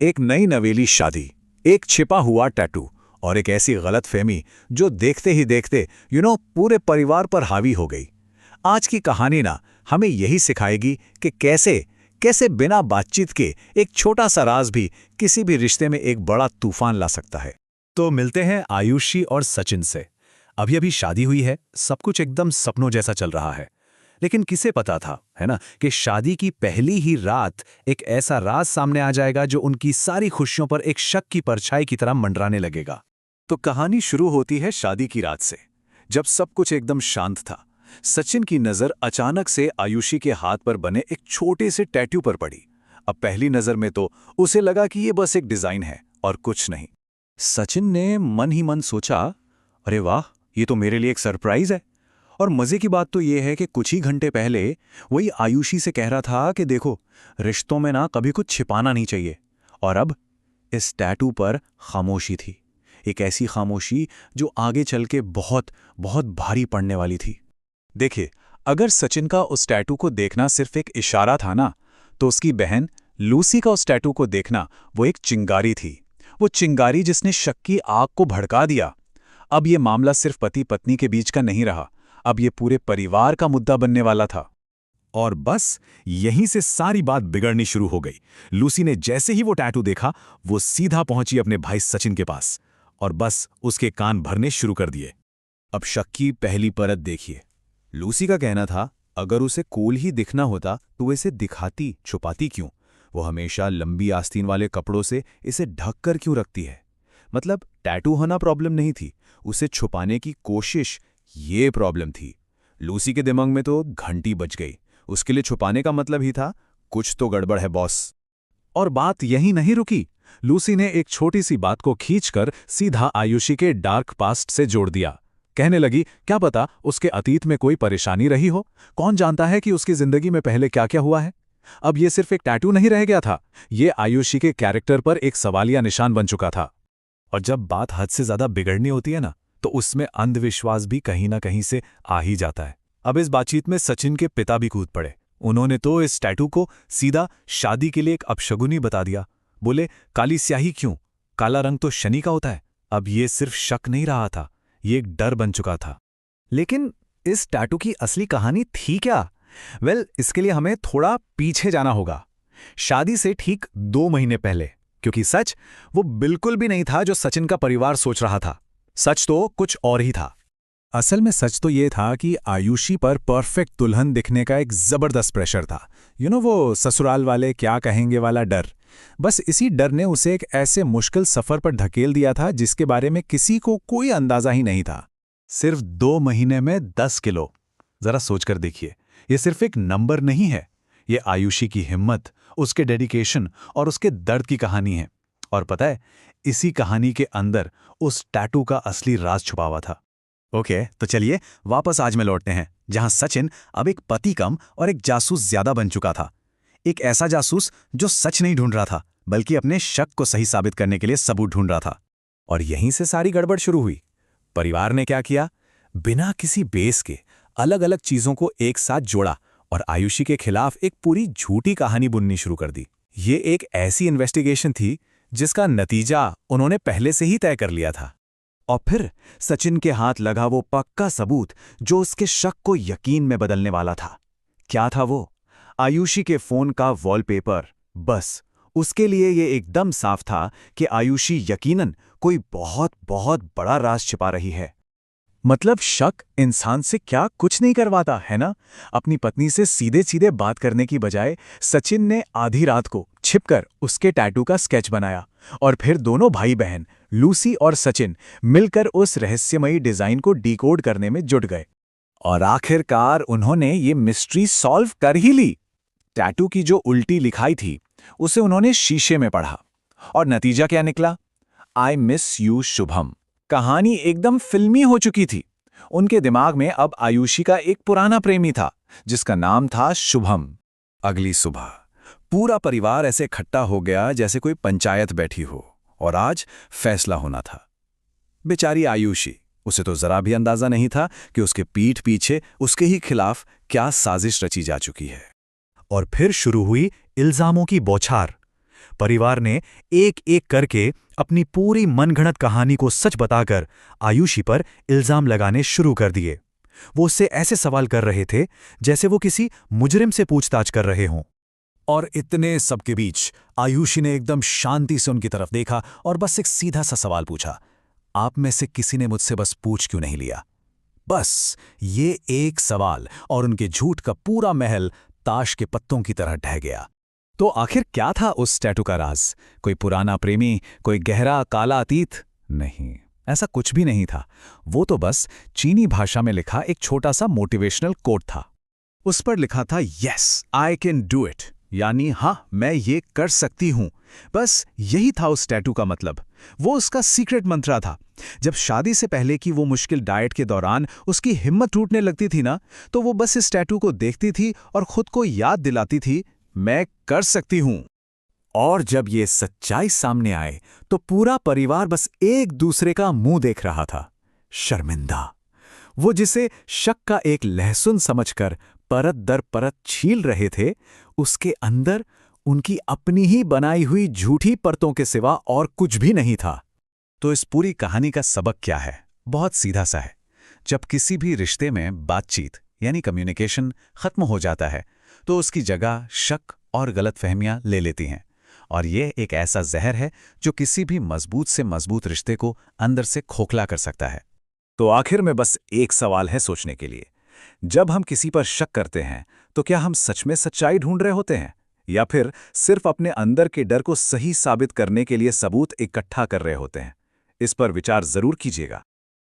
एक नई नवेली शादी, एक छिपा हुआ टैटू और एक ऐसी गलतफहमी जो देखते ही देखते पूरे परिवार पर हावी हो गई। आज की कहानी ना हमें यही सिखाएगी कि कैसे कैसे बिना बातचीत के एक छोटा सा राज भी किसी भी रिश्ते में एक बड़ा तूफान ला सकता है। तो मिलते हैं आयुषी और सचिन से। अभी अभी शादी हुई है, सब कुछ एकदम सपनों जैसा चल रहा है। लेकिन किसे पता था, है ना, कि शादी की पहली ही रात एक ऐसा राज सामने आ जाएगा जो उनकी सारी खुशियों पर एक शक की परछाई की तरह मंडराने लगेगा। तो कहानी शुरू होती है शादी की रात से, जब सब कुछ एकदम शांत था। सचिन की नजर अचानक से आयुषी के हाथ पर बने एक छोटे से टैटू पर पड़ी। अब पहली नजर में तो उसे लगा कि ये बस एक डिजाइन है और कुछ नहीं। सचिन ने मन ही मन सोचा, अरे वाह, ये तो मेरे लिए एक सरप्राइज है। और मजे की बात तो ये है कि कुछ ही घंटे पहले वही आयुषी से कह रहा था कि देखो, रिश्तों में ना कभी कुछ छिपाना नहीं चाहिए। और अब इस टैटू पर खामोशी थी, एक ऐसी खामोशी जो आगे चल के बहुत बहुत भारी पड़ने वाली थी। देखिए, अगर सचिन का उस टैटू को देखना सिर्फ एक इशारा था ना, तो उसकी बहन लूसी का उस टैटू को देखना वो एक चिंगारी थी। वो चिंगारी जिसने शक की आग को भड़का दिया। अब ये मामला सिर्फ पति पत्नी के बीच का नहीं रहा, अब ये पूरे परिवार का मुद्दा बनने वाला था। और बस यहीं से सारी बात बिगड़नी शुरू हो गई। लूसी ने जैसे ही वो टैटू देखा, वो सीधा पहुंची अपने भाई सचिन के पास और बस उसके कान भरने शुरू कर दिए। अब शक की पहली परत देखिए। लूसी का कहना था, अगर उसे कूल ही दिखना होता तो वो इसे दिखाती छुपाती क्यों? वो हमेशा लंबी आस्तीन वाले कपड़ों से इसे ढक कर क्यों रखती है? मतलब टैटू होना प्रॉब्लम नहीं थी, उसे छुपाने की कोशिश ये प्रॉब्लम थी। लूसी के दिमाग में तो घंटी बज गई। उसके लिए छुपाने का मतलब ही था कुछ तो गड़बड़ है बॉस। और बात यहीं नहीं रुकी। लूसी ने एक छोटी सी बात को खींचकर सीधा आयुषी के डार्क पास्ट से जोड़ दिया। कहने लगी, क्या पता उसके अतीत में कोई परेशानी रही हो, कौन जानता है कि उसकी जिंदगी में पहले क्या क्या हुआ है। अब ये सिर्फ एक टैटू नहीं रह गया था, ये आयुषी के कैरेक्टर पर एक सवालिया निशान बन चुका था। और जब बात हद से ज्यादा बिगड़नी होती है ना, तो उसमें अंधविश्वास भी कहीं ना कहीं से आ ही जाता है। अब इस बातचीत में सचिन के पिता भी कूद पड़े। उन्होंने तो इस टैटू को सीधा शादी के लिए एक अपशगुनी बता दिया। बोले, काली स्याही क्यों? काला रंग तो शनि का होता है। अब ये सिर्फ शक नहीं रहा था, ये एक डर बन चुका था। लेकिन इस टैटू की असली कहानी थी क्या? इसके लिए हमें थोड़ा पीछे जाना होगा, शादी से ठीक 2 महीने पहले, क्योंकि सच वो बिल्कुल भी नहीं था जो सचिन का परिवार सोच रहा था। सच तो कुछ और ही था। असल में सच तो ये था कि आयुषी पर परफेक्ट दुल्हन दिखने का एक जबरदस्त प्रेशर था। वो ससुराल वाले क्या कहेंगे वाला डर। बस इसी डर ने उसे एक ऐसे मुश्किल सफर पर धकेल दिया था जिसके बारे में किसी को कोई अंदाजा ही नहीं था। सिर्फ 2 महीने में 10 किलो। जरा सोचकर देखिए, ये सिर्फ एक नंबर नहीं है, ये आयुषी की हिम्मत, उसके डेडिकेशन और उसके दर्द की कहानी है। और पता है, इसी कहानी के अंदर उस टैटू का असली राज छुपा हुआ था। ओके, तो चलिए वापस आज में लौटते हैं, जहां सचिन अब एक पति कम और एक जासूस ज्यादा बन चुका था। एक ऐसा जासूस जो सच नहीं ढूंढ रहा था, बल्कि अपने शक को सही साबित करने के लिए सबूत ढूंढ रहा था। और यहीं से सारी गड़बड़ शुरू हुई। परिवार ने क्या किया, बिना किसी बेस के अलग अलग चीजों को एक साथ जोड़ा और आयुषी के खिलाफ एक पूरी झूठी कहानी बुननी शुरू कर दी। ये एक ऐसी इन्वेस्टिगेशन थी जिसका नतीजा उन्होंने पहले से ही तय कर लिया था। और फिर सचिन के हाथ लगा वो पक्का सबूत जो उसके शक को यकीन में बदलने वाला था। क्या था वो? आयुषी के फोन का वॉलपेपर। बस उसके लिए ये एकदम साफ था कि आयुषी यकीनन कोई बहुत बहुत बड़ा राज छिपा रही है। मतलब शक इंसान से क्या कुछ नहीं करवाता है ना। अपनी पत्नी से सीधे सीधे बात करने की बजाय सचिन ने आधी रात को छिपकर उसके टैटू का स्केच बनाया और फिर दोनों भाई बहन लूसी और सचिन मिलकर उस रहस्यमयी डिजाइन को डिकोड करने में जुट गए। और आखिरकार उन्होंने ये मिस्ट्री सॉल्व कर ही ली। टैटू की जो उल्टी लिखाई थी उसे उन्होंने शीशे में पढ़ा और नतीजा क्या निकला? I miss you Shubham. कहानी एकदम फिल्मी हो चुकी थी। उनके दिमाग में अब आयुषी का एक पुराना प्रेमी था जिसका नाम था शुभम। अगली सुबह पूरा परिवार ऐसे इकट्ठा हो गया जैसे कोई पंचायत बैठी हो, और आज फैसला होना था। बेचारी आयुषी, उसे तो जरा भी अंदाजा नहीं था कि उसके पीठ पीछे उसके ही खिलाफ क्या साजिश रची जा चुकी है। और फिर शुरू हुई इल्जामों की बौछार। परिवार ने एक एक करके अपनी पूरी मनगढ़ंत कहानी को सच बताकर आयुषी पर इल्जाम लगाने शुरू कर दिए। वो उससे ऐसे सवाल कर रहे थे जैसे वो किसी मुजरिम से पूछताछ कर रहे हों। और इतने सबके बीच आयुषी ने एकदम शांति से उनकी तरफ देखा और बस एक सीधा सा सवाल पूछा, आप में से किसी ने मुझसे बस पूछ क्यों नहीं लिया? बस ये एक सवाल और उनके झूठ का पूरा महल ताश के पत्तों की तरह ढह गया। तो आखिर क्या था उस टैटू का राज? कोई पुराना प्रेमी, कोई गहरा काला अतीत? नहीं, ऐसा कुछ भी नहीं था। वो तो बस चीनी भाषा में लिखा एक छोटा सा मोटिवेशनल कोट था। उस पर लिखा था, yes I can do it, यानी हाँ मैं ये कर सकती हूं। बस यही था उस टैटू का मतलब। वो उसका सीक्रेट मंत्रा था। जब शादी से पहले की वो मुश्किल डाइट के दौरान उसकी हिम्मत टूटने लगती थी ना, तो वो बस इस टैटू को देखती थी और खुद को याद दिलाती थी, मैं कर सकती हूं। और जब ये सच्चाई सामने आए तो पूरा परिवार बस एक दूसरे का मुंह देख रहा था, शर्मिंदा। वो जिसे शक का एक लहसुन समझकर परत दर परत छील रहे थे, उसके अंदर उनकी अपनी ही बनाई हुई झूठी परतों के सिवा और कुछ भी नहीं था। तो इस पूरी कहानी का सबक क्या है? बहुत सीधा सा है। जब किसी भी रिश्ते में बातचीत यानी कम्युनिकेशन खत्म हो जाता है, तो उसकी जगह शक और गलतफहमियां ले लेती हैं। और ये एक ऐसा जहर है जो किसी भी मजबूत से मजबूत रिश्ते को अंदर से खोखला कर सकता है। तो आखिर में बस एक सवाल है सोचने के लिए, जब हम किसी पर शक करते हैं तो क्या हम सच में सच्चाई ढूंढ रहे होते हैं, या फिर सिर्फ अपने अंदर के डर को सही साबित करने के लिए सबूत इकट्ठा कर रहे होते हैं? इस पर विचार जरूर कीजिएगा।